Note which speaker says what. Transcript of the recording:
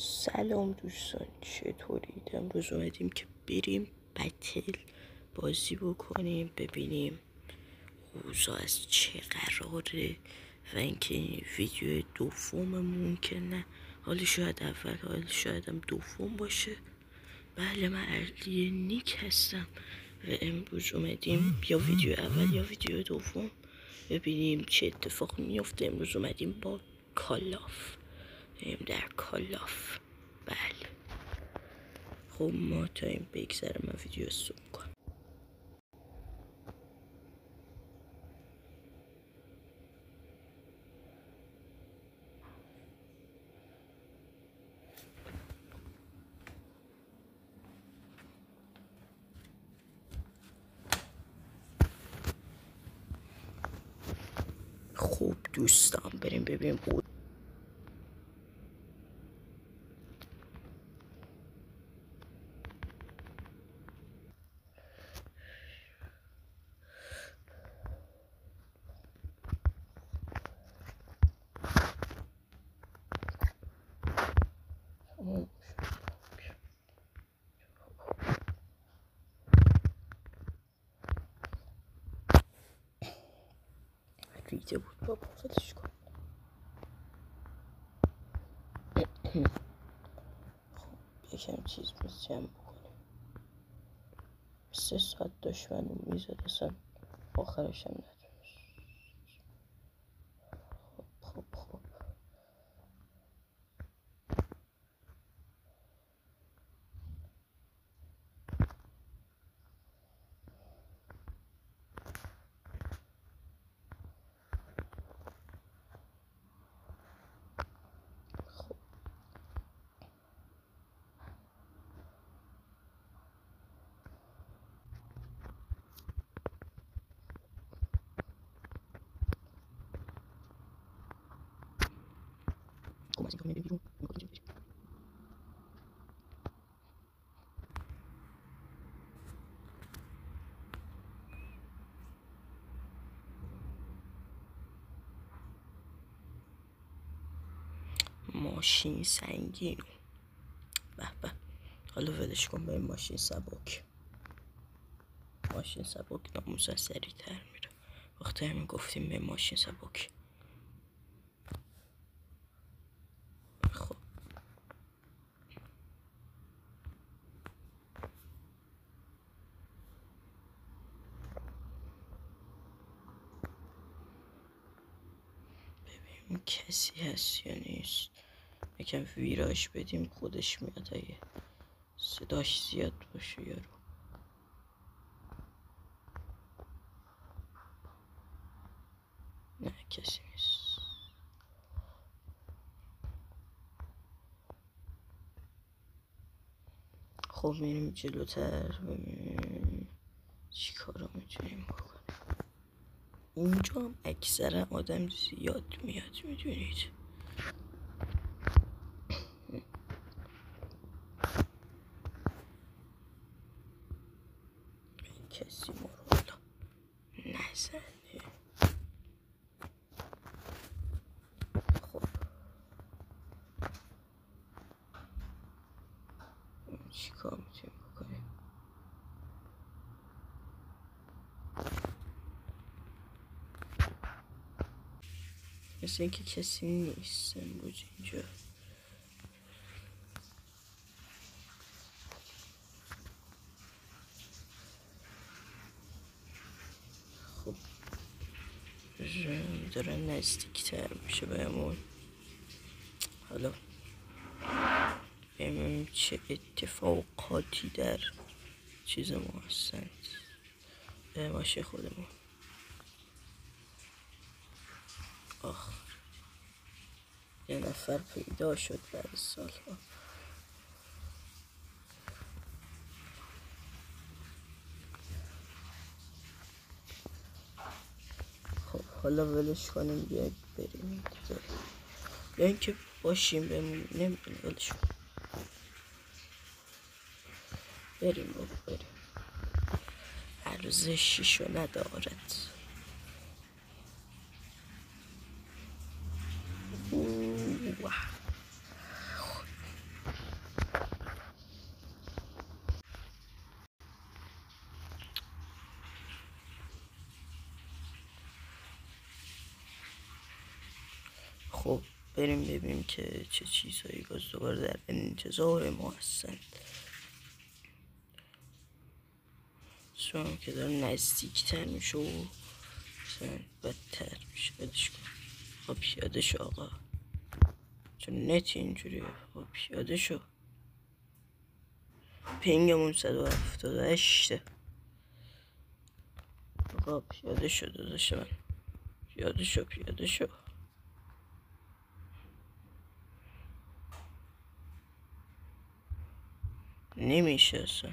Speaker 1: سلام دوستان، چطورید؟ امروز اومدیم که بریم بتل بازی بکنیم، ببینیم اوضاع از چه قراره و اینکه این ویدیو دوممون که نه، حالا شاید اول، حالا شاید هم دوم باشه. بله، من علی نیک هستم و امروز اومدیم یا ویدیو اول یا ویدیو دوم ببینیم چه اتفاق میفته. امروز اومدیم با کالاف در کالاف. بله خب ما تا این بگذره من ویدیو استوب کنم. خوب دوستان بریم ببینیم ریده بود بابا، فتش کن. خب یکم چیز میز جمع بکنیم. 3 ساعت داشت منو میزد اصلا آخرش هم نتونست. خب از این کار بیرون ماشین سنگین. به به، حالا ولش کن، بریم ماشین سبک. ماشین سبک ناموسا سریع تر میره. وقتی همین گفتیم به ماشین سبک. خب ببینیم کسی هست یا نیست. یکم ویراژ بدیم خودش میاد اگه صداش زیاد باشه یارو. نه کسی نیست. خب میریم جلوتر ببینیم چی کارا میتونیم بکنیم. اینجا هم اکثرا آدم زیاد میاد، میدونید. کسی ما رو حالا نزنه. خب چی کار میتونیم بکنیم؟ مثل اینکه کسی نیست امروز اینجا. خب داره نزدیکتر میشه بهمون. حالا ببینیم چه اتفاقاتی در چیز ما هستند. ماشین خودمون. آخ یه نفر پیدا شد بعد سالها. خب حالا ولش کنیم، بیاید بریم دیگه. یا اینکه باشیم بمونیم، نمیدونم، ولش کنیم. بریم بابا بریم، ارزشیشو ندارد. بریم ببینیم که چه چیزهایی باز دوباره در انتظار ما هستند. چون که داره نزدیکتر میشه و مثلا بدتر میشه. بدش کن. خب پیاده شو آقا، چون نت اینجوریه. خب پیاده شو. پینگمون 178. آقا پیاده شو داداش من. پیاده شو. نمیشه اصلا.